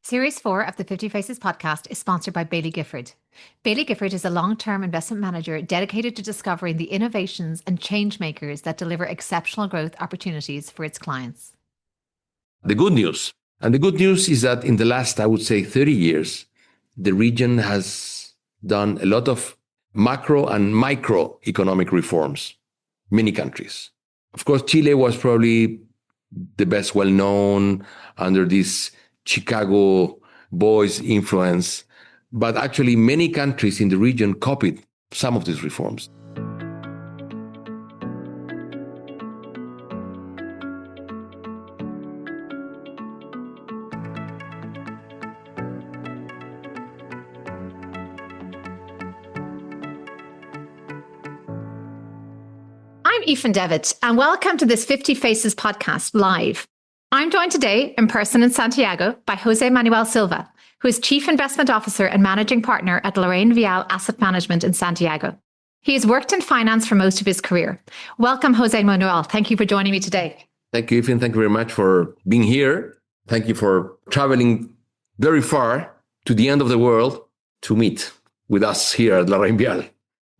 Series 4 of the 50 Faces podcast is sponsored by Baillie Gifford. Baillie Gifford is a long-term investment manager dedicated to discovering the innovations and change makers that deliver exceptional growth opportunities for its clients. The good news. And the good news is that in the last, I would say, 30 years, the region has done a lot of macro and micro economic reforms, many countries. Of course, Chile was probably the best well-known under this Chicago boys influence, but actually many countries in the region copied some of these reforms. I'm Aoife Devitt, and welcome to this 50 Faces podcast live. I'm joined today in person in Santiago by Jose Manuel Silva, who is Chief Investment Officer and Managing Partner at LarrainVial Asset Management in Santiago. He has worked in finance for most of his career. Welcome, Jose Manuel. Thank you for joining me today. Thank you, Aoife. Thank you very much for being here. Thank you for traveling very far to the end of the world to meet with us here at LarrainVial.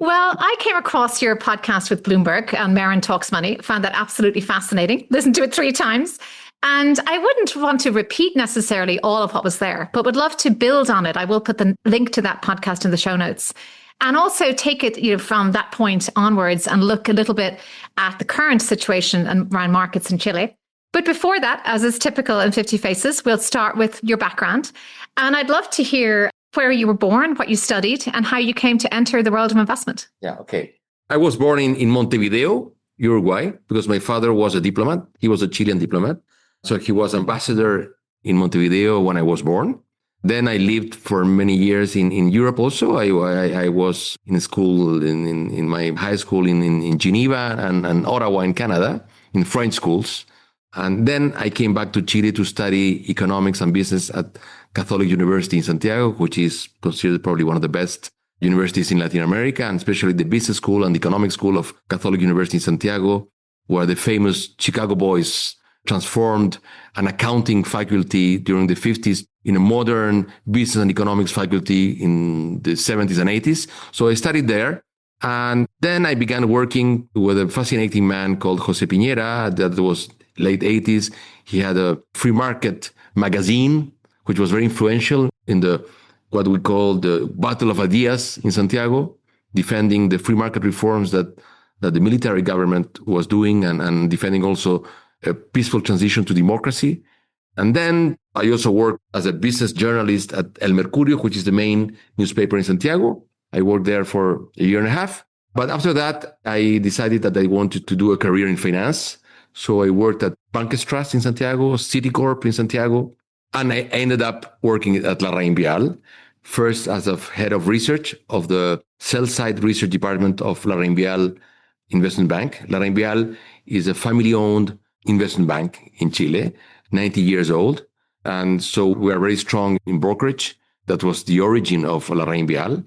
Well, I came across your podcast with Bloomberg and Marin Talks Money, found that absolutely fascinating, listened to it 3 times. And I wouldn't want to repeat necessarily all of what was there, but would love to build on it. I will put the link to that podcast in the show notes and also take it from that point onwards and look a little bit at the current situation around markets in Chile. But before that, as is typical in 50 Faces, we'll start with your background. And I'd love to hear where you were born, what you studied, and how you came to enter the world of investment. Yeah, okay. I was born in Montevideo, Uruguay, because my father was a diplomat. He was a Chilean diplomat. So he was ambassador in Montevideo when I was born. Then I lived for many years in Europe also. I was in school, in my high school in Geneva and Ottawa in Canada, in French schools. And then I came back to Chile to study economics and business at Catholic University in Santiago, which is considered probably one of the best universities in Latin America, and especially the business school and the economic school of Catholic University in Santiago, where the famous Chicago boys transformed an accounting faculty during the 50s in a modern business and economics faculty in the 70s and 80s. So I studied there. And then I began working with a fascinating man called Jose Piñera. That was late 80s. He had a free market magazine, which was very influential in the what we call the Battle of Ideas in Santiago, defending the free market reforms that the military government was doing and defending also a peaceful transition to democracy. And then I also worked as a business journalist at El Mercurio, which is the main newspaper in Santiago. I worked there for a year and a half. But after that, I decided that I wanted to do a career in finance. So I worked at Banques Trust in Santiago, Citicorp in Santiago, and I ended up working at LarrainVial, first as a head of research of the sell-side research department of LarrainVial Investment Bank. LarrainVial is a family-owned investment bank in Chile, 90 years old. And so we are very strong in brokerage. That was the origin of LarrainVial.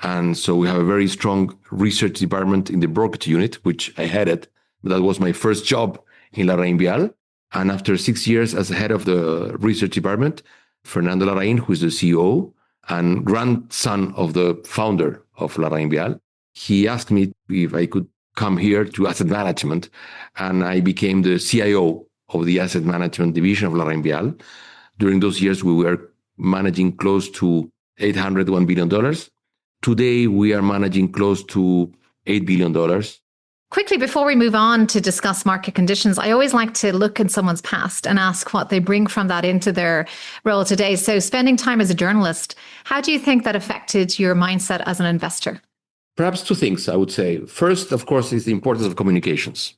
And so we have a very strong research department in the brokerage unit, which I headed. That was my first job in LarrainVial. And after 6 years as head of the research department, Fernando Larraín, who is the CEO and grandson of the founder of LarrainVial, he asked me if I could come here to asset management. And I became the CIO of the asset management division of LarrainVial. During those years, we were managing close to $801 billion. Today, we are managing close to $8 billion. Quickly, before we move on to discuss market conditions, I always like to look in someone's past and ask what they bring from that into their role today. So spending time as a journalist, how do you think that affected your mindset as an investor? Perhaps 2 things, I would say. First, of course, is the importance of communications.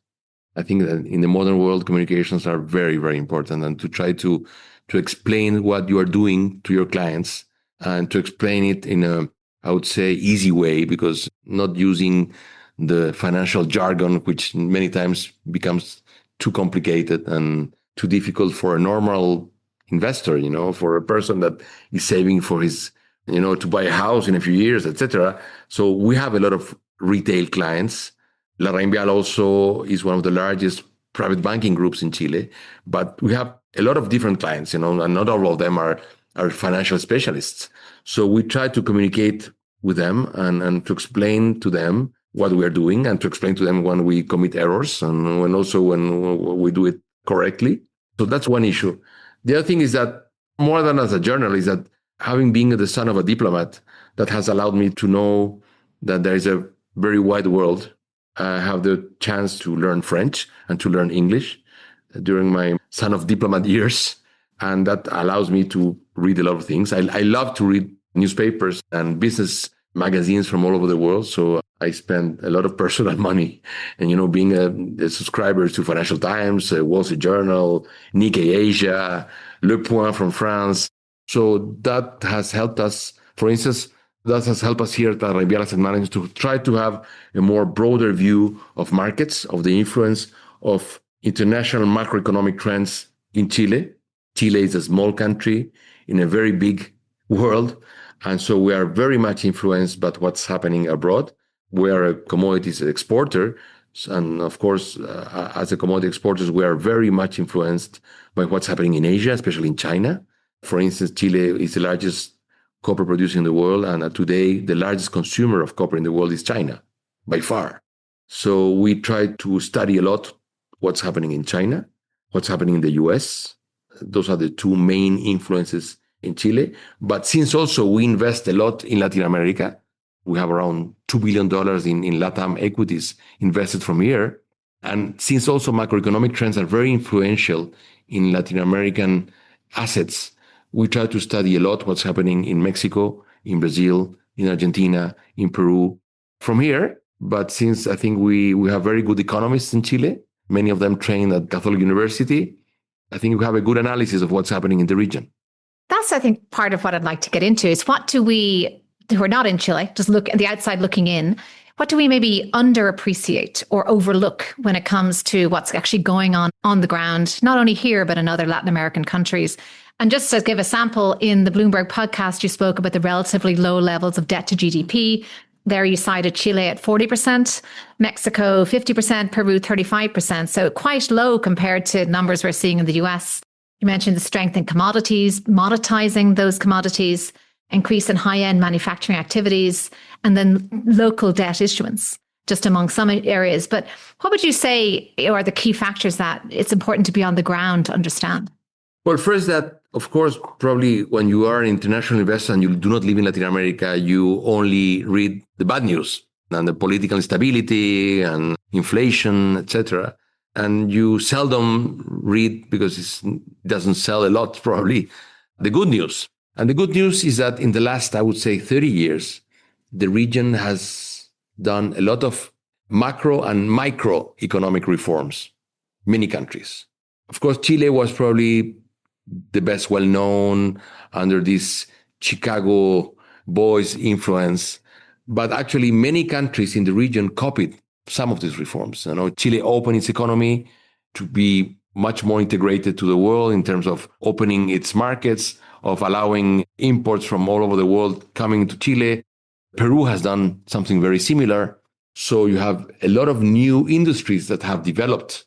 I think that in the modern world, communications are very, very important. And to try to explain what you are doing to your clients and to explain it in a, I would say, easy way, because not using the financial jargon, which many times becomes too complicated and too difficult for a normal investor, for a person that is saving for his, to buy a house in a few years, etc. So we have a lot of retail clients. LarrainVial also is one of the largest private banking groups in Chile, but we have a lot of different clients, and not all of them are are financial specialists. So we try to communicate with them and to explain to them what we are doing and to explain to them when we commit errors and when we do it correctly. So that's one issue. The other thing is that more than as a journalist, that having been the son of a diplomat, that has allowed me to know that there is a very wide world. I have the chance to learn French and to learn English during my son of diplomat years. And that allows me to read a lot of things. I love to read newspapers and business magazines from all over the world. So I spend a lot of personal money and, being a subscriber to Financial Times, Wall Street Journal, Nikkei Asia, Le Point from France. So that has helped us, for instance, that has helped us here at LarrainVial Asset Management to try to have a more broader view of markets, of the influence of international macroeconomic trends in Chile. Chile is a small country in a very big world. And so we are very much influenced by what's happening abroad. We are a commodities exporter. And of course, as a commodity exporters, we are very much influenced by what's happening in Asia, especially in China. For instance, Chile is the largest copper producer in the world. And today, the largest consumer of copper in the world is China, by far. So we try to study a lot what's happening in China, what's happening in the US. Those are the two main influences in Chile. But since also we invest a lot in Latin America, we have around $2 billion in LATAM equities invested from here. And since also macroeconomic trends are very influential in Latin American assets, we try to study a lot what's happening in Mexico, in Brazil, in Argentina, in Peru from here. But since I think we have very good economists in Chile, many of them trained at Catholic University, I think we have a good analysis of what's happening in the region. That's, I think, part of what I'd like to get into is what do we, who are not in Chile, just look at the outside looking in, what do we maybe underappreciate or overlook when it comes to what's actually going on the ground, not only here, but in other Latin American countries? And just to give a sample, in the Bloomberg podcast, you spoke about the relatively low levels of debt to GDP. There you cited Chile at 40%, Mexico 50%, Peru 35%. So quite low compared to numbers we're seeing in the US. You mentioned the strength in commodities, monetizing those commodities, increase in high-end manufacturing activities, and then local debt issuance, just among some areas. But what would you say are the key factors that it's important to be on the ground to understand? Well, first that, of course, probably when you are an international investor and you do not live in Latin America, you only read the bad news and the political instability and inflation, etc. And you seldom read, because it doesn't sell a lot, probably, the good news. And the good news is that in the last, I would say, 30 years, the region has done a lot of macro and microeconomic reforms, many countries. Of course, Chile was probably the best well-known under this Chicago boys influence. But actually, many countries in the region copied some of these reforms. Chile opened its economy to be much more integrated to the world in terms of opening its markets, of allowing imports from all over the world coming to Chile. Peru has done something very similar. So you have a lot of new industries that have developed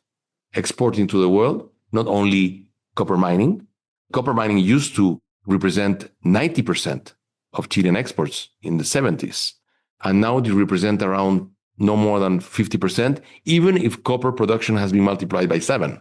exporting to the world, not only copper mining. Copper mining used to represent 90% of Chilean exports in the 70s. And now they represent around no more than 50%, even if copper production has been multiplied by 7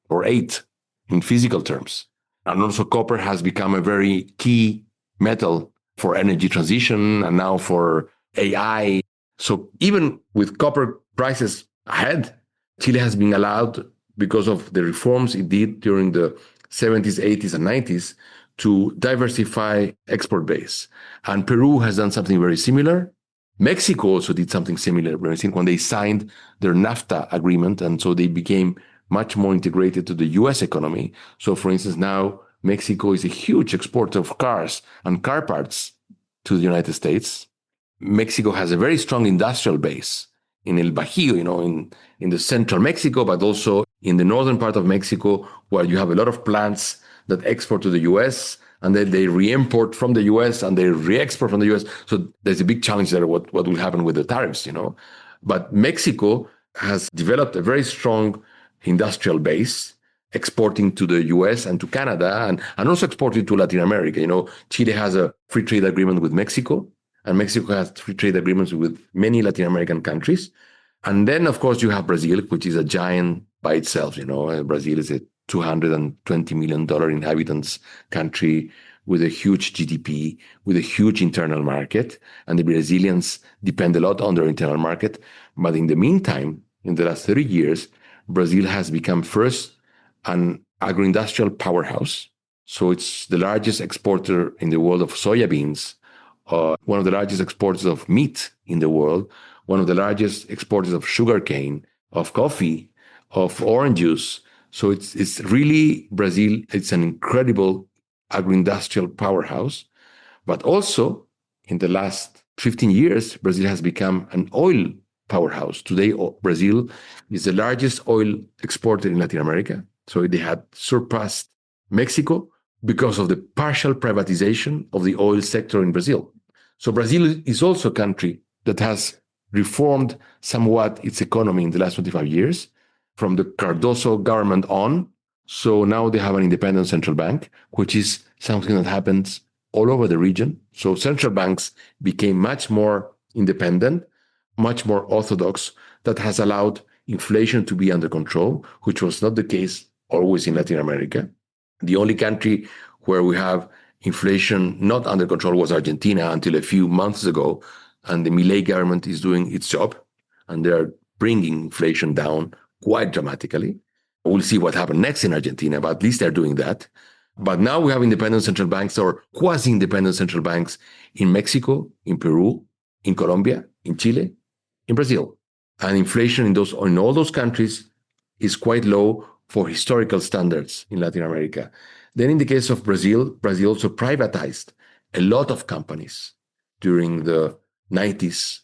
or 8 in physical terms. And also copper has become a very key metal for energy transition and now for AI. So even with copper prices ahead, Chile has been allowed, because of the reforms it did during the 70s, 80s, and 90s, to diversify export base. And Peru has done something very similar. Mexico also did something similar when they signed their NAFTA agreement. And so they became much more integrated to the US economy. So for instance, now Mexico is a huge exporter of cars and car parts to the United States. Mexico has a very strong industrial base in El Bajío, in the central Mexico, but also in the northern part of Mexico, where you have a lot of plants that export to the US, and then they re-import from the US and they re-export from the US. So there's a big challenge there, what will happen with the tariffs, But Mexico has developed a very strong industrial base. exporting to the US and to Canada and also exporting to Latin America. Chile has a free trade agreement with Mexico, and Mexico has free trade agreements with many Latin American countries. And then, of course, you have Brazil, which is a giant by itself. Brazil is a $220 million inhabitants country with a huge GDP, with a huge internal market. And the Brazilians depend a lot on their internal market. But in the meantime, in the last 30 years, Brazil has become first an agro-industrial powerhouse. So it's the largest exporter in the world of soybeans, one of the largest exporters of meat in the world, one of the largest exporters of sugarcane, of coffee, of orange juice. So it's really Brazil. It's an incredible agro-industrial powerhouse. But also, in the last 15 years, Brazil has become an oil powerhouse. Today, Brazil is the largest oil exporter in Latin America. So they had surpassed Mexico because of the partial privatization of the oil sector in Brazil. So Brazil is also a country that has reformed somewhat its economy in the last 25 years from the Cardoso government on. So now they have an independent central bank, which is something that happens all over the region. So central banks became much more independent, much more orthodox. That has allowed inflation to be under control, which was not the case always in Latin America. The only country where we have inflation not under control was Argentina until a few months ago. And the Milei government is doing its job, and they're bringing inflation down quite dramatically. We'll see what happens next in Argentina, but at least they're doing that. But now we have independent central banks or quasi-independent central banks in Mexico, in Peru, in Colombia, in Chile, in Brazil. And inflation in all those countries is quite low for historical standards in Latin America. Then in the case of Brazil, Brazil also privatized a lot of companies during the 90s.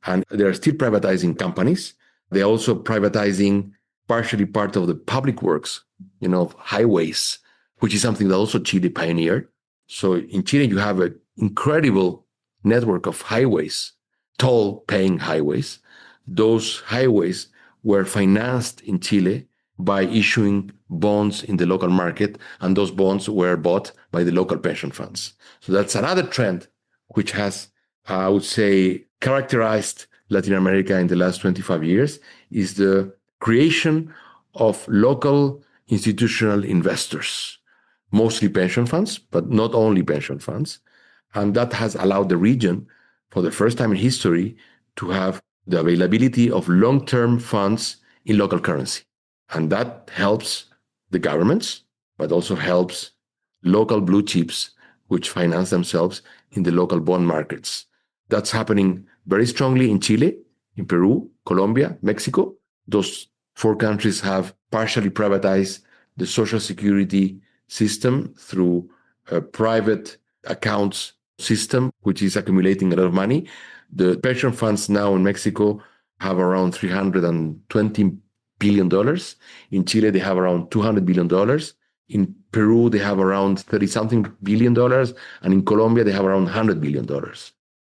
And they're still privatizing companies. They're also privatizing partially part of the public works, highways, which is something that also Chile pioneered. So in Chile, you have an incredible network of highways, toll-paying highways. Those highways were financed in Chile by issuing bonds in the local market, and those bonds were bought by the local pension funds. So that's another trend which has, I would say, characterized Latin America in the last 25 years, is the creation of local institutional investors, mostly pension funds, but not only pension funds. And that has allowed the region, for the first time in history, to have the availability of long-term funds in local currency. And that helps the governments, but also helps local blue chips, which finance themselves in the local bond markets. That's happening very strongly in Chile, in Peru, Colombia, Mexico. Those four countries have partially privatized the social security system through a private accounts system, which is accumulating a lot of money. The pension funds now in Mexico have around $320 billion. In Chile, they have around $200 billion. In Peru, they have around 30-something billion dollars. And in Colombia, they have around $100 billion.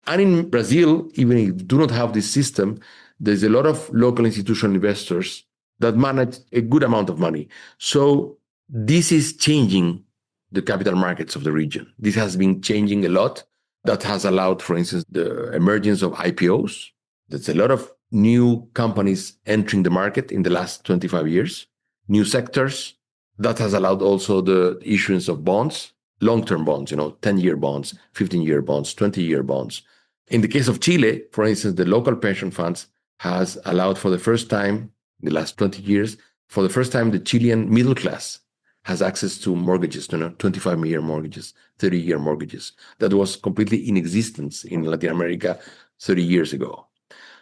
And in Brazil, even if you do not have this system, there's a lot of local institutional investors that manage a good amount of money. So this is changing the capital markets of the region. This has been changing a lot. That has allowed, for instance, the emergence of IPOs. There's a lot of new companies entering the market in the last 25 years, new sectors. That has allowed also the issuance of bonds, long-term bonds, 10-year bonds, 15-year bonds, 20-year bonds. In the case of Chile, for instance, the local pension funds has allowed for the first time in the last 20 years, for the first time, the Chilean middle class has access to mortgages, 25-year mortgages, 30-year mortgages. That was completely in existence in Latin America 30 years ago.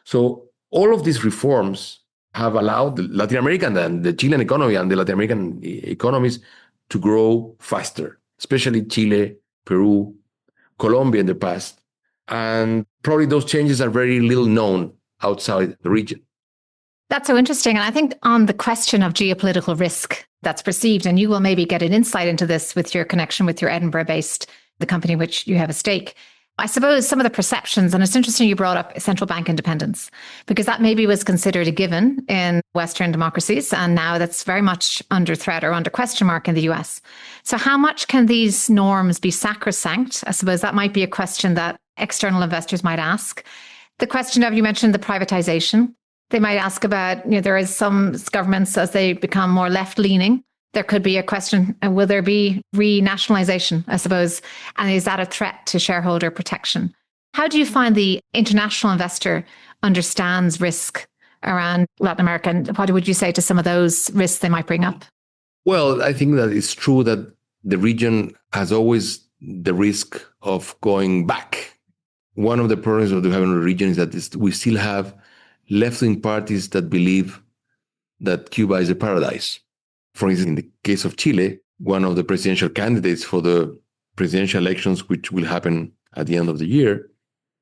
So all of these reforms have allowed the Latin American and the Chilean economy and the Latin American economies to grow faster, especially Chile, Peru, Colombia in the past. And probably those changes are very little known outside the region. That's so interesting. And I think on the question of geopolitical risk that's perceived, and you will maybe get an insight into this with your connection with your Edinburgh-based, the company in which you have a stake. I suppose some of the perceptions, and it's interesting you brought up central bank independence, because that maybe was considered a given in Western democracies, and now that's very much under threat or under question mark in the US. So how much can these norms be sacrosanct? I suppose that might be a question that external investors might ask. The question of, you mentioned the privatization. They might ask about, there is some governments as they become more left-leaning, there could be a question, will there be renationalization, I suppose? And is that a threat to shareholder protection? How do you find the international investor understands risk around Latin America? And what would you say to some of those risks they might bring up? Well, I think that it's true that the region has always the risk of going back. One of the problems of the having a region is that we still have left-wing parties that believe that Cuba is a paradise. For instance, in the case of Chile, one of the presidential candidates for the presidential elections, which will happen at the end of the year,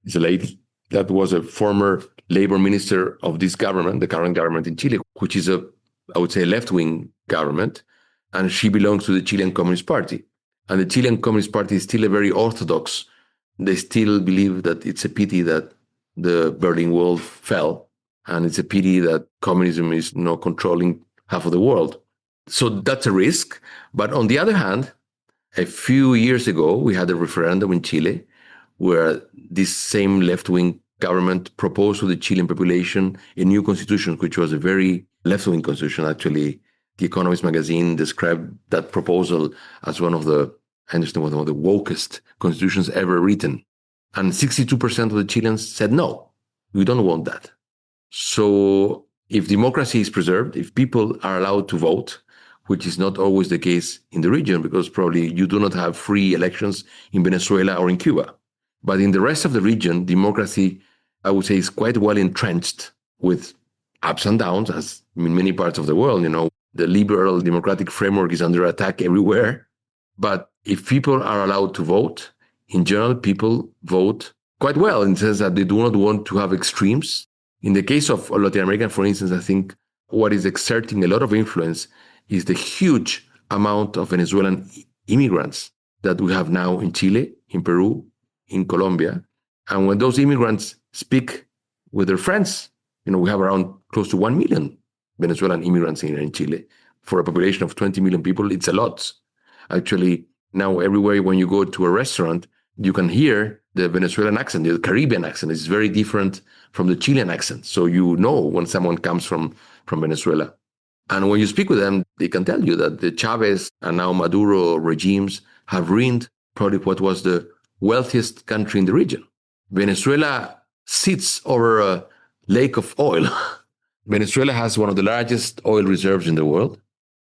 is a lady that was a former labor minister of this government, the current government in Chile, which is I would say, a left-wing government. And she belongs to the Chilean Communist Party. And the Chilean Communist Party is still a very orthodox. They still believe that it's a pity that the Berlin Wall fell. And it's a pity that communism is controlling half of the world. So that's a risk. But on the other hand, a few years ago, we had a referendum in Chile where this same left-wing government proposed to the Chilean population a new constitution, which was a very left-wing constitution. Actually, The Economist magazine described that proposal as one of the wokest constitutions ever written. And 62% of the Chileans said, no, we don't want that. So if democracy is preserved, if people are allowed to vote, which is not always the case in the region, because probably you do not have free elections in Venezuela or in Cuba. But in the rest of the region, democracy, I would say, is quite well entrenched with ups and downs, as in many parts of the world. The liberal democratic framework is under attack everywhere. But if people are allowed to vote, in general, people vote quite well in the sense that they do not want to have extremes. In the case of Latin America, for instance, I think what is exerting a lot of influence is the huge amount of Venezuelan immigrants that we have now in Chile, in Peru, in Colombia. And when those immigrants speak with their friends, we have around close to 1 million Venezuelan immigrants in Chile. For a population of 20 million people, it's a lot. Actually, now everywhere when you go to a restaurant, you can hear the Venezuelan accent, the Caribbean accent. It's very different from the Chilean accent. So you know when someone comes from Venezuela. And when you speak with them, they can tell you that the Chavez and now Maduro regimes have ruined probably what was the wealthiest country in the region. Venezuela sits over a lake of oil. Venezuela has one of the largest oil reserves in the world.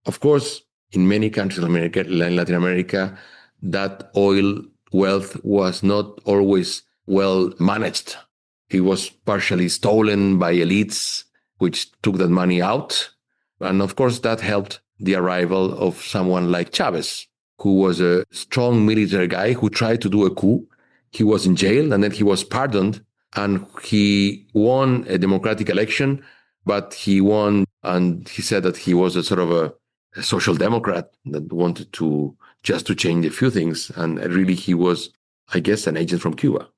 Of course, in many countries in Latin America, that oil wealth was not always well managed. It was partially stolen by elites, which took that money out. And of course, that helped the arrival of someone like Chavez, who was a strong military guy who tried to do a coup. He was in jail and then he was pardoned and he won a democratic election, but he won and he said that he was a sort of a social democrat that wanted to change a few things. And really he was, I guess, an agent from Cuba.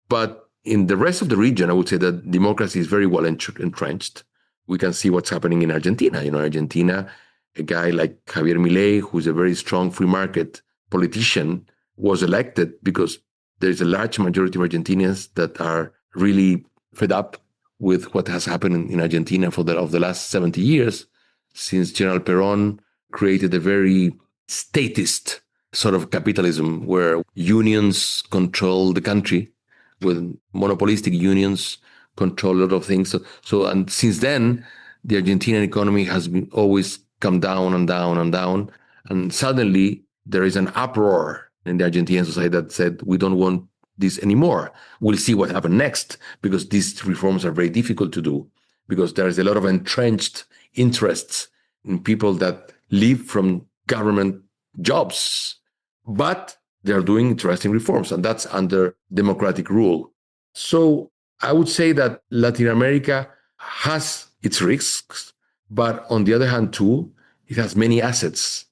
But in the rest of the region, I would say that democracy is very well entrenched. We can see what's happening in Argentina. Argentina, a guy like Javier Milei, who's a very strong free market politician, was elected because there's a large majority of Argentinians that are really fed up with what has happened in Argentina for the last 70 years, since General Perón created a very statist sort of capitalism where unions control the country, with monopolistic unions control a lot of things. And since then, the Argentinian economy has been always come down and down and down. And suddenly there is an uproar in the Argentinian society that said, we don't want this anymore. We'll see what happens next, because these reforms are very difficult to do, because there is a lot of entrenched interests in people that live from government jobs, but they're doing interesting reforms, and that's under democratic rule. So I would say that Latin America has its risks, but on the other hand, too, it has many assets,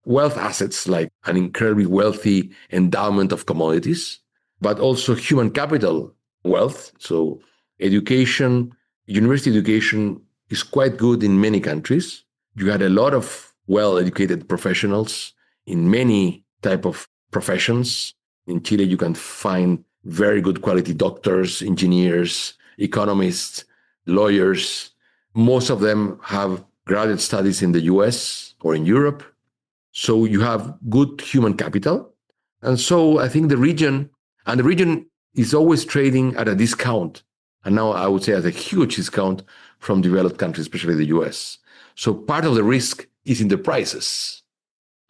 wealth assets, like an incredibly wealthy endowment of commodities, but also human capital wealth. So education, university education is quite good in many countries. You had a lot of well-educated professionals in many type of professions. In Chile, you can find very good quality doctors, engineers, economists, lawyers. Most of them have graduate studies in the US or in Europe. So you have good human capital. And so I think the region is always trading at a discount. And now I would say at a huge discount from developed countries, especially the US. So part of the risk is in the prices.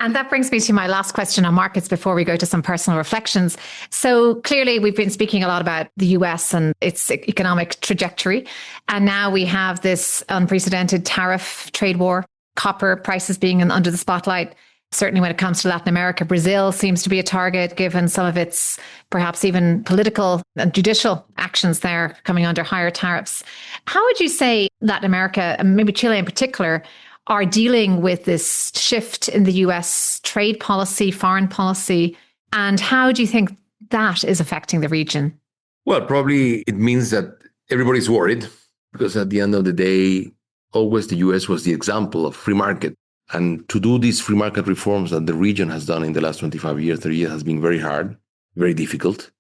And that brings me to my last question on markets before we go to some personal reflections. So clearly, we've been speaking a lot about the US and its economic trajectory. And now we have this unprecedented tariff trade war, copper prices being under the spotlight. Certainly when it comes to Latin America, Brazil seems to be a target given some of its perhaps even political and judicial actions there coming under higher tariffs. How would you say Latin America, and maybe Chile in particular, are dealing with this shift in the US trade policy, foreign policy, and how do you think that is affecting the region? Well, probably it means that everybody's worried because at the end of the day, always the US was the example of free market. And to do these free market reforms that the region has done in the last 25 years, 30 years has been very hard, very difficult.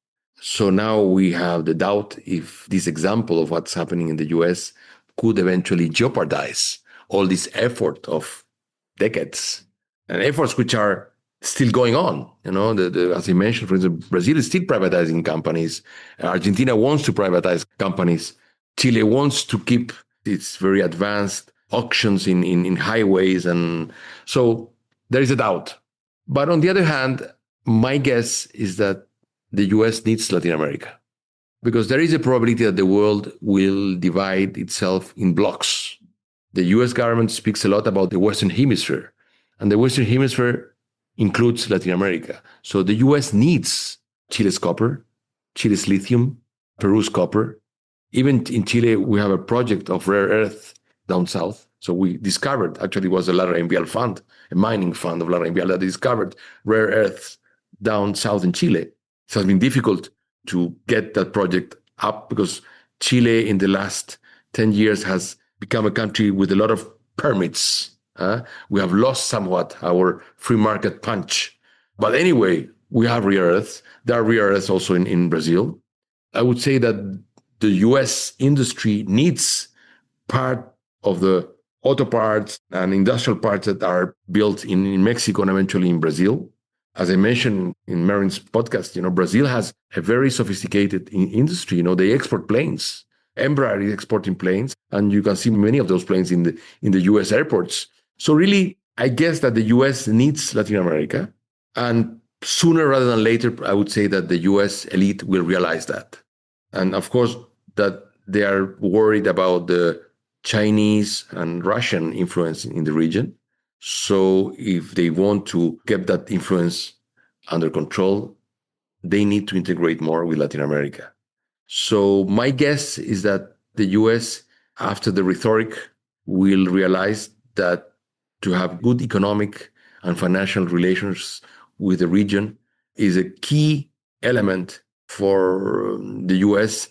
So now we have the doubt if this example of what's happening in the US could eventually jeopardize all this effort of decades and efforts which are still going on. You know, as I mentioned, for instance, Brazil is still privatizing companies. Argentina wants to privatize companies. Chile wants to keep its very advanced auctions in highways. And so there is a doubt. But on the other hand, my guess is that the US needs Latin America because there is a probability that the world will divide itself in blocks. The US government speaks a lot about the Western Hemisphere, and the Western Hemisphere includes Latin America. So the US needs Chile's copper, Chile's lithium, Peru's copper. Even in Chile, we have a project of rare earth down south. So we discovered, actually it was a LarrainVial fund, a mining fund of LarrainVial that discovered rare earths down south in Chile. It has been difficult to get that project up because Chile in the last 10 years has become a country with a lot of permits. We have lost somewhat our free market punch. But anyway, we have rare earths. There are rare earths also in Brazil. I would say that the US industry needs part of the auto parts and industrial parts that are built in Mexico and eventually in Brazil. As I mentioned in Marin's podcast, Brazil has a very sophisticated industry. They export planes. Embraer is exporting planes, and you can see many of those planes in the US airports. So really, I guess that the US needs Latin America. And sooner rather than later, I would say that the US elite will realize that. And of course, that they are worried about the Chinese and Russian influence in the region. So if they want to get that influence under control, they need to integrate more with Latin America. So my guess is that the US, after the rhetoric, will realize that to have good economic and financial relations with the region is a key element for the US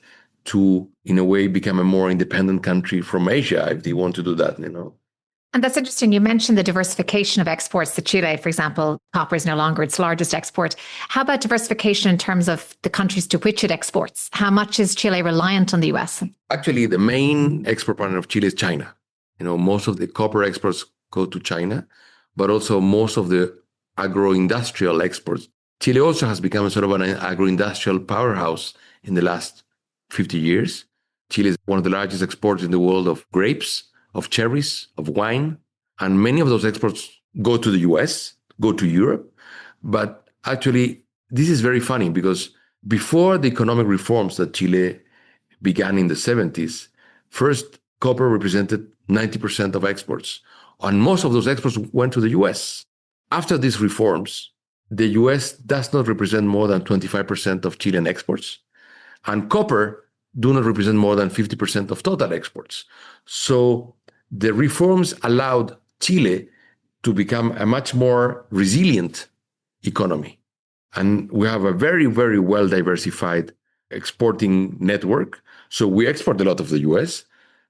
to, in a way, become a more independent country from Asia, if they want to do that, And that's interesting. You mentioned the diversification of exports to Chile, for example. Copper is no longer its largest export. How about diversification in terms of the countries to which it exports? How much is Chile reliant on the US? Actually, the main export partner of Chile is China. Most of the copper exports go to China, but also most of the agro-industrial exports. Chile also has become sort of an agro-industrial powerhouse in the last 50 years. Chile is one of the largest exporters in the world of grapes, of cherries, of wine. And many of those exports go to the US, go to Europe. But actually, this is very funny because before the economic reforms that Chile began in the 70s, first, copper represented 90% of exports. And most of those exports went to the US. After these reforms, the US does not represent more than 25% of Chilean exports. And copper do not represent more than 50% of total exports. So the reforms allowed Chile to become a much more resilient economy. And we have a very, very well diversified exporting network. So we export a lot of the US,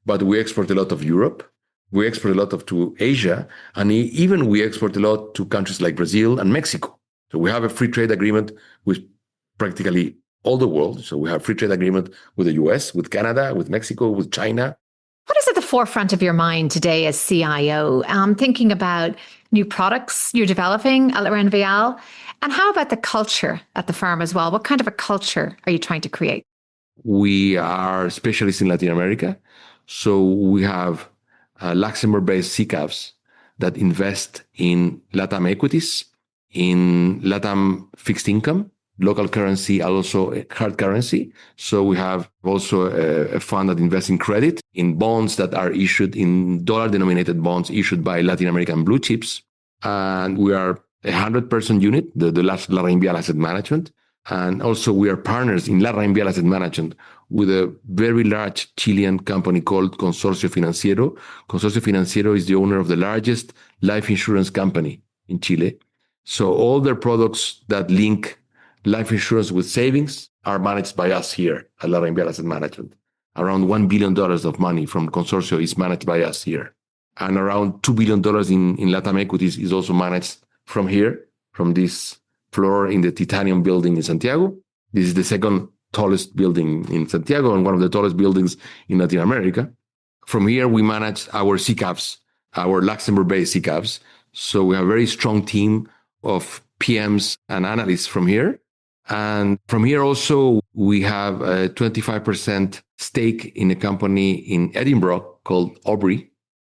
but we export a lot of Europe. We export a lot of to Asia, and even we export a lot to countries like Brazil and Mexico. So we have a free trade agreement with practically all the world. So we have free trade agreement with the US, with Canada, with Mexico, with China. What is at the forefront of your mind today as CIO? Thinking about new products you're developing at LarrainVial, and how about the culture at the firm as well? What kind of a culture are you trying to create? We are specialists in Latin America. So we have Luxembourg-based CCAVs that invest in LATAM equities, in LATAM fixed income, local currency, and also hard currency. So we have also a fund that invests in credit, in bonds that are issued in dollar-denominated bonds issued by Latin American blue chips. And we are a 100-person unit, the last LarrainVial Asset Management. And also we are partners in LarrainVial Asset Management with a very large Chilean company called Consorcio Financiero. Consorcio Financiero is the owner of the largest life insurance company in Chile. So all their products that link life insurance with savings are managed by us here at LarrainVial Asset Management. Around $1 billion of money from Consorcio is managed by us here. And around $2 billion in LATAM equities is also managed from here, from this floor in the Titanium building in Santiago. This is the second tallest building in Santiago and one of the tallest buildings in Latin America. From here, we manage our CCAVs, our Luxembourg-based CCAVs. So we have a very strong team of PMs and analysts from here. And from here also, we have a 25% stake in a company in Edinburgh called Aubrey.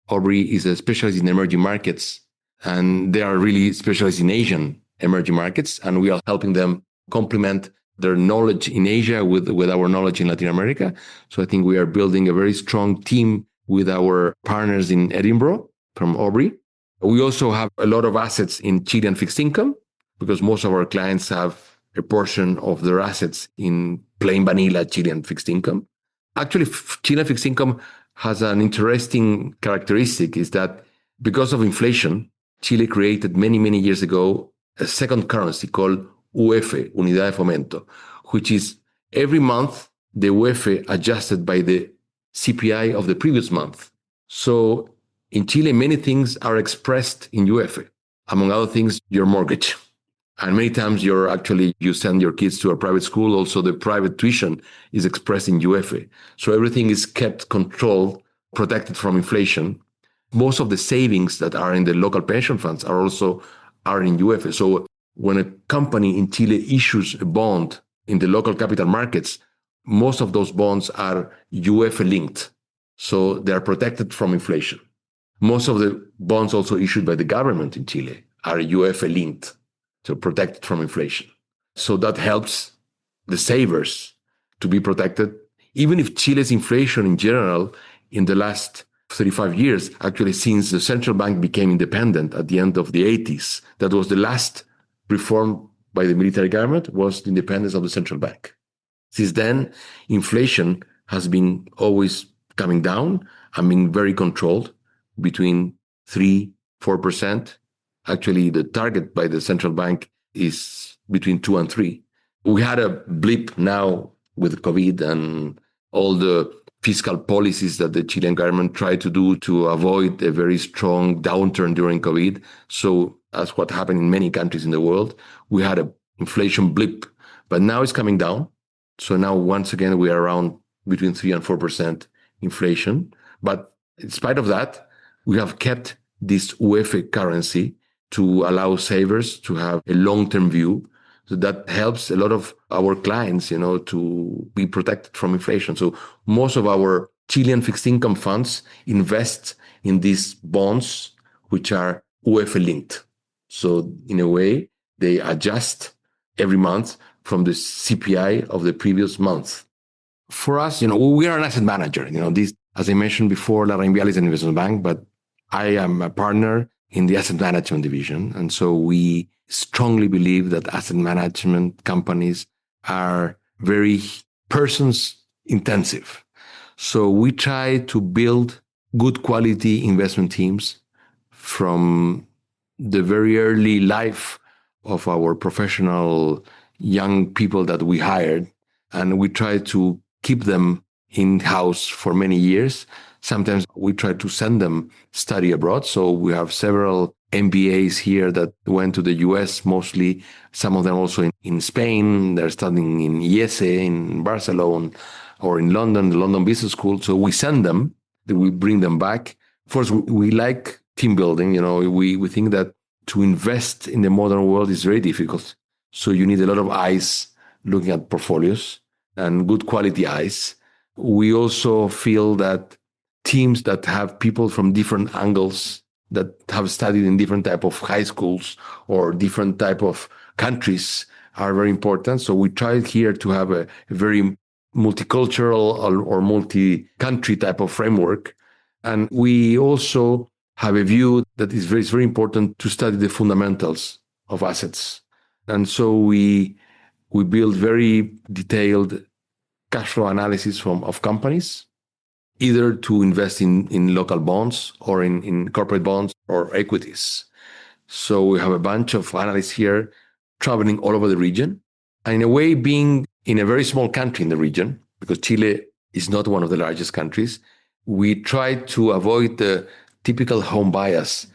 Aubrey is a specialist in emerging markets, and they are really specialists in Asian emerging markets, and we are helping them complement their knowledge in Asia with our knowledge in Latin America. So I think we are building a very strong team with our partners in Edinburgh from Aubrey. We also have a lot of assets in Chilean fixed income because most of our clients have a portion of their assets in plain vanilla Chilean fixed income. Actually, Chilean fixed income has an interesting characteristic is that because of inflation, Chile created many, many years ago a second currency called UF, Unidad de Fomento, which is every month the UF adjusted by the CPI of the previous month. So in Chile, many things are expressed in UF, among other things, your mortgage. And many times you send your kids to a private school. Also, the private tuition is expressed in UF. So everything is kept controlled, protected from inflation. Most of the savings that are in the local pension funds are in UF. So when a company in Chile issues a bond in the local capital markets, most of those bonds are UF linked. So they are protected from inflation. Most of the bonds also issued by the government in Chile are UF linked, so protected from inflation. So that helps the savers to be protected. Even if Chile's inflation in general in the last 35 years, actually since the central bank became independent at the end of the 80s, that was the last reform by the military government, was the independence of the central bank. Since then, inflation has been always coming down and being very controlled between 3-4%. Actually, the target by the central bank is between 2 and 3. We had a blip now with COVID and all the fiscal policies that the Chilean government tried to do to avoid a very strong downturn during COVID. So that's what happened in many countries in the world. We had an inflation blip, but now it's coming down. So now, once again, we are around between 3 and 4% inflation. But in spite of that, we have kept this UF currency to allow savers to have a long-term view. So that helps a lot of our clients, to be protected from inflation. So most of our Chilean fixed income funds invest in these bonds, which are UF linked. So in a way, they adjust every month from the CPI of the previous month. For us, we are an asset manager. This, as I mentioned before, LarrainVial is an investment bank, but I am a partner in the asset management division. And so we strongly believe that asset management companies are very persons intensive. So we try to build good quality investment teams from the very early life of our professional young people that we hired, and we try to keep them in-house for many years. Sometimes we try to send them study abroad. So we have several MBAs here that went to the US mostly, some of them also in Spain. They're studying in IESE, in Barcelona, or in London, the London Business School. So we send them, we bring them back. First, we like team building. We think that to invest in the modern world is very difficult. So you need a lot of eyes looking at portfolios and good quality eyes. We also feel that teams that have people from different angles, that have studied in different type of high schools or different type of countries, are very important. So we try here to have a very multicultural or multi-country type of framework. And we also have a view that it's very important to study the fundamentals of assets. And so we build very detailed cash flow analysis of companies, either to invest in local bonds or in corporate bonds or equities. So we have a bunch of analysts here traveling all over the region, and in a way being in a very small country in the region, because Chile is not one of the largest countries. We try to avoid the typical home bias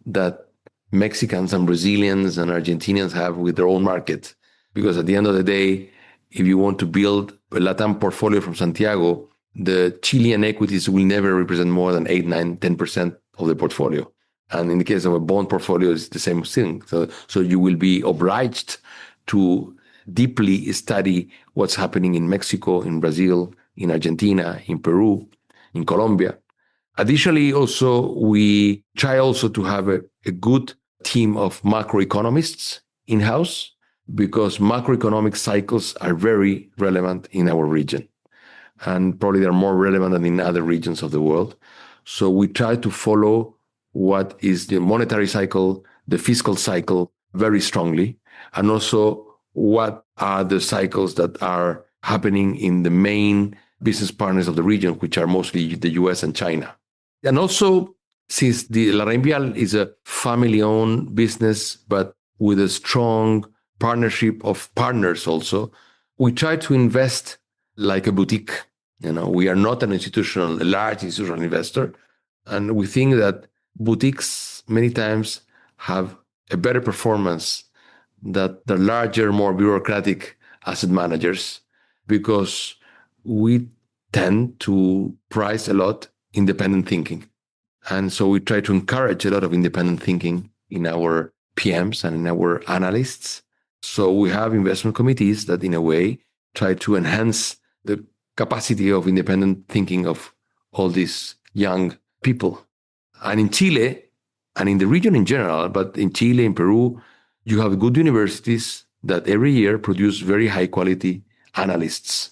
that Mexicans and Brazilians and Argentinians have with their own market. Because at the end of the day, if you want to build a LATAM portfolio from Santiago, the Chilean equities will never represent more than 8, 9, 10% of the portfolio. And in the case of a bond portfolio, it's the same thing. So you will be obliged to deeply study what's happening in Mexico, in Brazil, in Argentina, in Peru, in Colombia. Additionally, also, we try also to have a good team of macroeconomists in-house, because macroeconomic cycles are very relevant in our region. And probably they're more relevant than in other regions of the world. So we try to follow what is the monetary cycle, the fiscal cycle very strongly, and also what are the cycles that are happening in the main business partners of the region, which are mostly the US and China. And also, since the LarrainVial is a family-owned business, but with a strong partnership of partners also, we try to invest like a boutique. We are not a large institutional investor. And we think that boutiques many times have a better performance than the larger, more bureaucratic asset managers, because we tend to price a lot independent thinking. And so we try to encourage a lot of independent thinking in our PMs and in our analysts. So we have investment committees that, in a way, try to enhance the capacity of independent thinking of all these young people. And in Chile, and in the region in general, but in Chile, in Peru, you have good universities that every year produce very high quality analysts.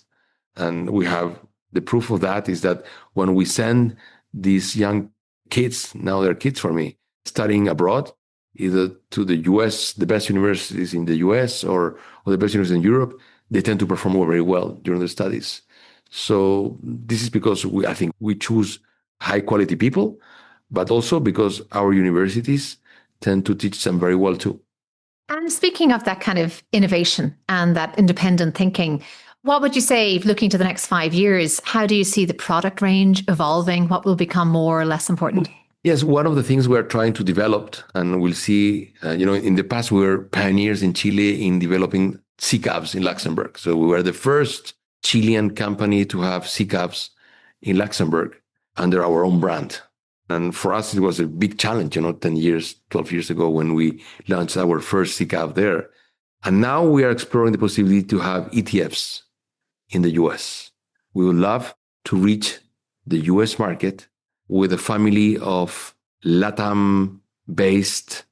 And we have the proof of that is that when we send these young kids, now they're kids for me, studying abroad, either to the US, the best universities in the US or the best universities in Europe, they tend to perform very well during their studies. So this is because I think we choose high quality people, but also because our universities tend to teach them very well too. And speaking of that kind of innovation and that independent thinking, what would you say, looking to the next 5 years, how do you see the product range evolving? What will become more or less important? Yes, one of the things we're trying to develop, and we'll see, in the past, we were pioneers in Chile in developing SICAVs in Luxembourg. So we were the first Chilean company to have SICAVs in Luxembourg under our own brand. And for us, it was a big challenge, 10 years, 12 years ago when we launched our first SICAV there. And now we are exploring the possibility to have ETFs in the US. We would love to reach the US market with a family of LATAM-based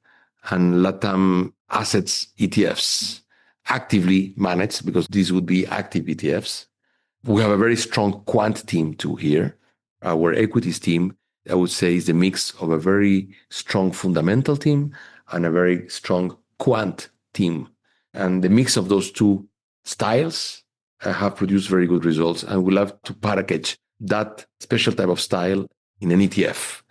and LATAM assets ETFs, actively managed, because these would be active ETFs. We have a very strong quant team too here. Our equities team, I would say, is the mix of a very strong fundamental team and a very strong quant team. And the mix of those two styles have produced very good results. And we love to package that special type of style in an ETF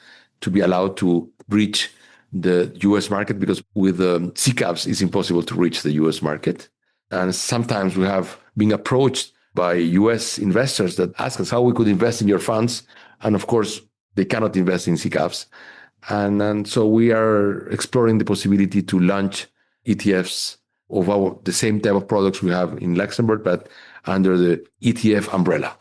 to be allowed to reach the US market because with CCAPs, it's impossible to reach the US market. And sometimes we have been approached by US investors that ask us how we could invest in your funds. And of course, they cannot invest in CCAPs. And so we are exploring the possibility to launch ETFs of the same type of products we have in Luxembourg, but under the ETF umbrella.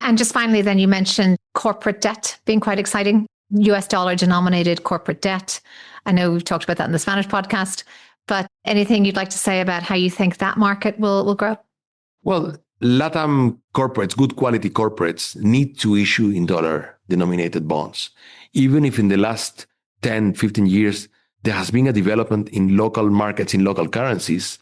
And just finally, then you mentioned corporate debt being quite exciting, US dollar denominated corporate debt. I know we've talked about that in the Spanish podcast, but anything you'd like to say about how you think that market will grow? Well, LATAM corporates, good quality corporates, need to issue in dollar denominated bonds. Even if in the last 10, 15 years, there has been a development in local markets, in local currencies,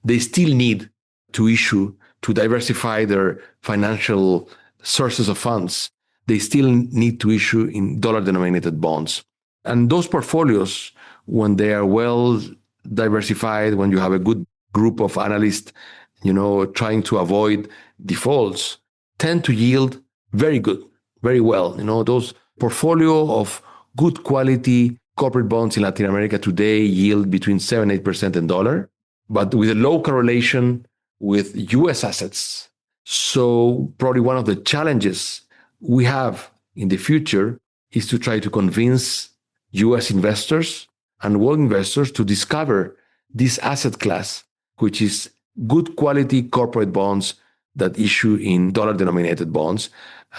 they still need to issue to diversify their financial sources of funds. They still need to issue in dollar denominated bonds. And those portfolios, when they are well diversified, when you have a good group of analysts, trying to avoid defaults, tend to yield very good, very well. Those portfolio of good quality corporate bonds in Latin America today yield between 7-8% in dollar, but with a low correlation with US assets. So probably one of the challenges we have in the future is to try to convince US investors and world investors to discover this asset class, which is good quality corporate bonds that issue in dollar denominated bonds.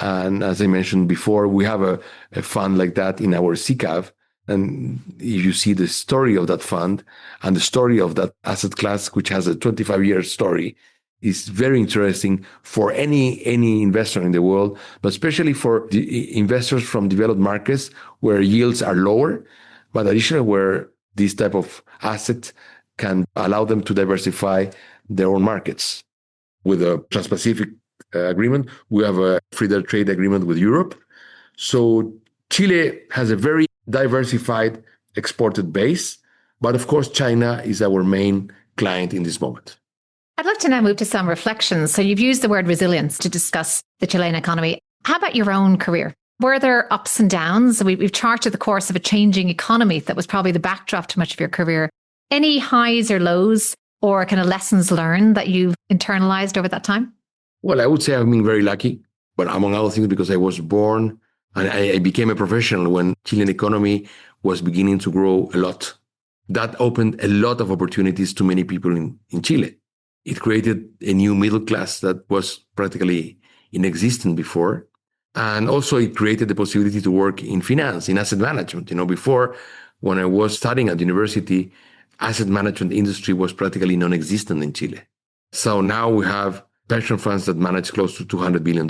And as I mentioned before, we have a fund like that in our CCAV. And if you see the story of that fund and the story of that asset class, which has a 25-year story, is very interesting for any investor in the world, but especially for the investors from developed markets where yields are lower, but additionally where this type of asset can allow them to diversify their own markets. With a Trans-Pacific agreement, we have a free trade agreement with Europe. So Chile has a very diversified exported base, but of course, China is our main client in this moment. I'd love to now move to some reflections. So you've used the word resilience to discuss the Chilean economy. How about your own career? Were there ups and downs? We've charted the course of a changing economy that was probably the backdrop to much of your career. Any highs or lows or kind of lessons learned that you've internalized over that time? Well, I would say I've been very lucky, but among other things, because I was born and I became a professional when Chilean economy was beginning to grow a lot. That opened a lot of opportunities to many people in Chile. It created a new middle class that was practically inexistent before. And also it created the possibility to work in finance, in asset management. Before, when I was studying at university, asset management industry was practically non-existent in Chile. So now we have pension funds that manage close to $200 billion,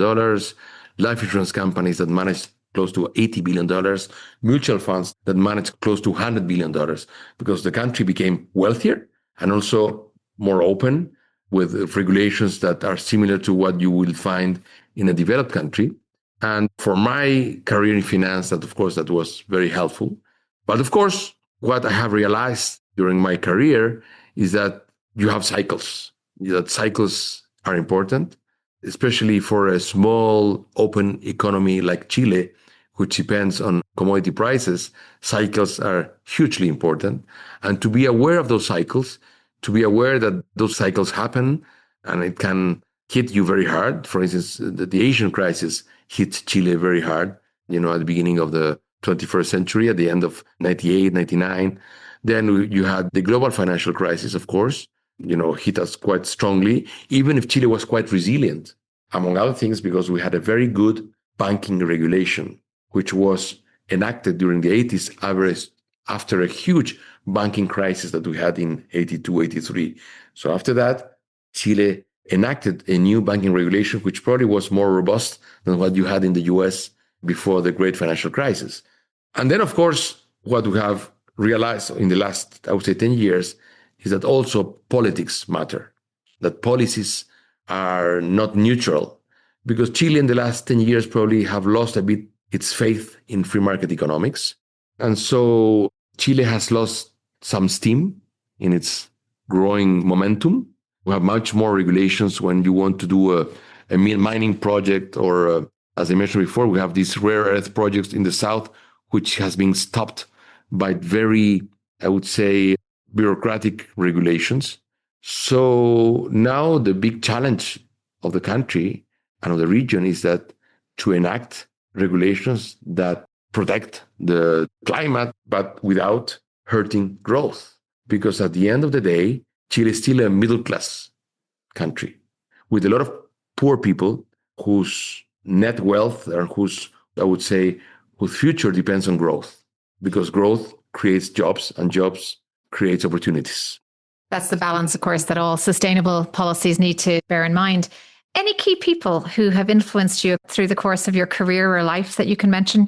life insurance companies that manage close to $80 billion, mutual funds that manage close to $100 billion, because the country became wealthier and also more open with regulations that are similar to what you will find in a developed country. And for my career in finance, that was very helpful. But of course, what I have realized during my career is that you have cycles, that cycles are important, especially for a small open economy like Chile, which depends on commodity prices. Cycles are hugely important. And to be aware of those cycles, to be aware that those cycles happen and it can hit you very hard. For instance, the Asian crisis hit Chile very hard, at the beginning of the 21st century, at the end of 98, 99. Then you had the global financial crisis, of course, hit us quite strongly, even if Chile was quite resilient, among other things, because we had a very good banking regulation, which was enacted during the 80s, after a huge banking crisis that we had in 82, 83. So after that, Chile enacted a new banking regulation, which probably was more robust than what you had in the US before the great financial crisis. And then, of course, what we have realized in the last, I would say, 10 years is that also politics matter, that policies are not neutral, because Chile in the last 10 years probably have lost a bit its faith in free market economics. And so Chile has lost some steam in its growing momentum. We have much more regulations when you want to do a mining project, or as I mentioned before, we have these rare earth projects in the south, which has been stopped by very, I would say, bureaucratic regulations. So now the big challenge of the country and of the region is that to enact regulations that protect the climate, but without hurting growth. Because at the end of the day, Chile is still a middle class country with a lot of poor people whose net wealth or whose, I would say, whose future depends on growth, because growth creates jobs and jobs creates opportunities. That's the balance, of course, that all sustainable policies need to bear in mind. Any key people who have influenced you through the course of your career or life that you can mention?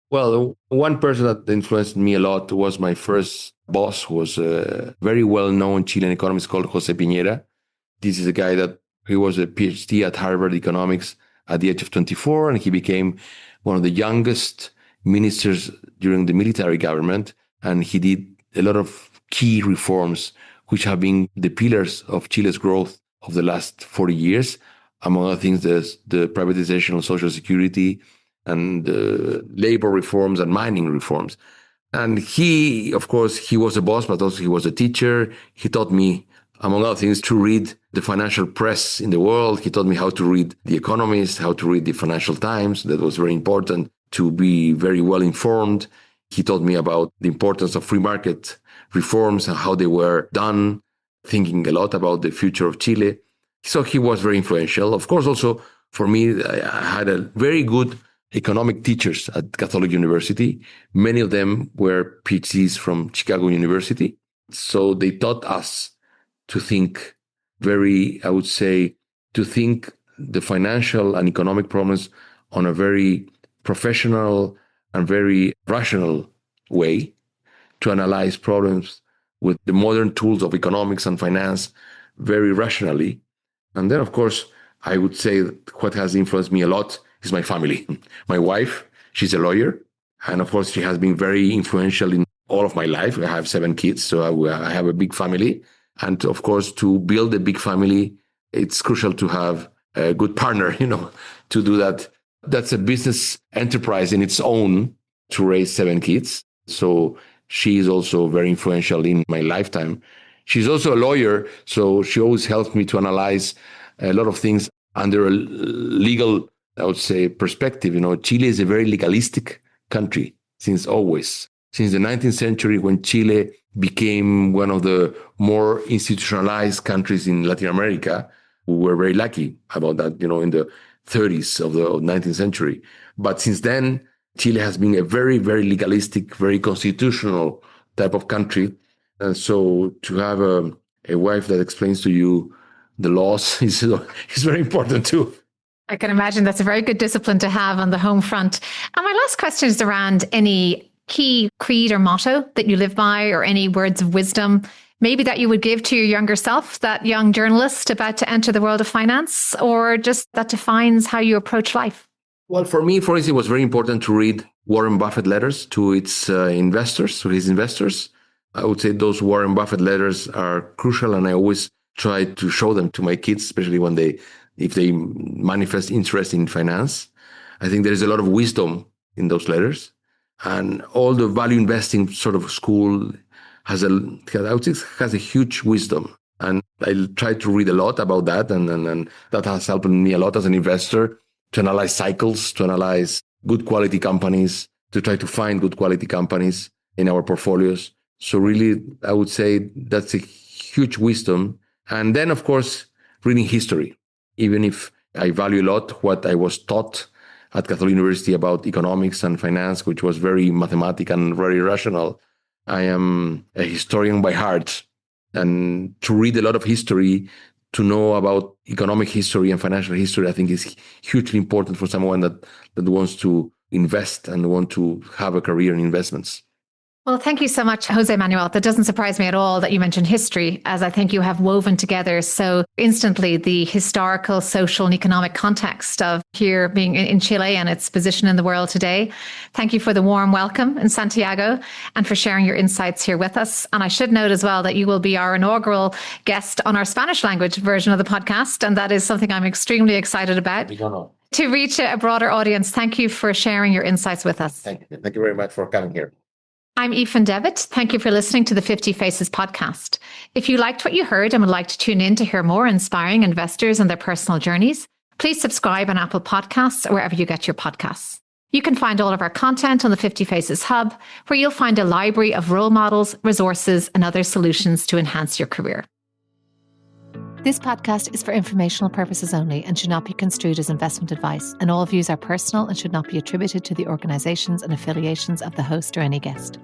Well, one person that influenced me a lot was my first boss, who was a very well-known Chilean economist called Jose Piñera. This is a guy that he was a PhD at Harvard Economics at the age of 24, and he became one of the youngest ministers during the military government. And he did a lot of key reforms, which have been the pillars of Chile's growth of the last 40 years. Among other things, there's the privatization of Social Security and labor reforms and mining reforms. And he, of course, he was a boss, but also he was a teacher. He taught me, among other things, to read the financial press in the world. He taught me how to read The Economist, how to read the Financial Times. That was very important to be very well informed. He taught me about the importance of free market reforms and how they were done, thinking a lot about the future of Chile. So he was very influential. Of course, also for me, I had a very good economic teachers at Catholic University. Many of them were PhDs from Chicago University. So they taught us to think very, I would say, to think the financial and economic problems on a very professional and very rational way, to analyze problems with the modern tools of economics and finance very rationally. And then, of course, I would say what has influenced me a lot is my family. My wife, she's a lawyer. And of course, she has been very influential in all of my life. I have 7 kids, so I have a big family. And of course, to build a big family, it's crucial to have a good partner, to do that. That's a business enterprise in its own to raise 7 kids. So she is also very influential in my lifetime. She's also a lawyer, so she always helps me to analyze a lot of things under a legal, I would say, perspective. Chile is a very legalistic country since always. Since the 19th century, when Chile became one of the more institutionalized countries in Latin America, we were very lucky about that, in the 30s of the 19th century. But since then, Chile has been a very, very legalistic, very constitutional type of country. And so to have a wife that explains to you the laws is very important too. I can imagine that's a very good discipline to have on the home front. And my last question is around any key creed or motto that you live by, or any words of wisdom, maybe that you would give to your younger self, that young journalist about to enter the world of finance, or just that defines how you approach life. Well, for me, for instance, it was very important to read Warren Buffett letters to its investors, to his investors. I would say those Warren Buffett letters are crucial, and I always try to show them to my kids, especially if they manifest interest in finance. I think there is a lot of wisdom in those letters, and all the value investing sort of school has a huge wisdom. And I try to read a lot about that, and that has helped me a lot as an investor to analyze cycles, to analyze good quality companies, to try to find good quality companies in our portfolios. So really, I would say that's a huge wisdom. And then, of course, reading history. Even if I value a lot what I was taught at Catholic University about economics and finance, which was very mathematical and very rational, I am a historian by heart. And to read a lot of history, to know about economic history and financial history, I think is hugely important for someone that wants to invest and want to have a career in investments. Well, thank you so much, Jose Manuel. That doesn't surprise me at all that you mentioned history, as I think you have woven together so instantly the historical, social and economic context of here being in Chile and its position in the world today. Thank you for the warm welcome in Santiago and for sharing your insights here with us. And I should note as well that you will be our inaugural guest on our Spanish language version of the podcast. And that is something I'm extremely excited about. To reach a broader audience, thank you for sharing your insights with us. Thank you very much for coming here. I'm Aoife Devitt. Thank you for listening to the 50 Faces podcast. If you liked what you heard and would like to tune in to hear more inspiring investors and their personal journeys, please subscribe on Apple Podcasts or wherever you get your podcasts. You can find all of our content on the 50 Faces Hub, where you'll find a library of role models, resources, and other solutions to enhance your career. This podcast is for informational purposes only and should not be construed as investment advice, and all views are personal and should not be attributed to the organisations and affiliations of the host or any guest.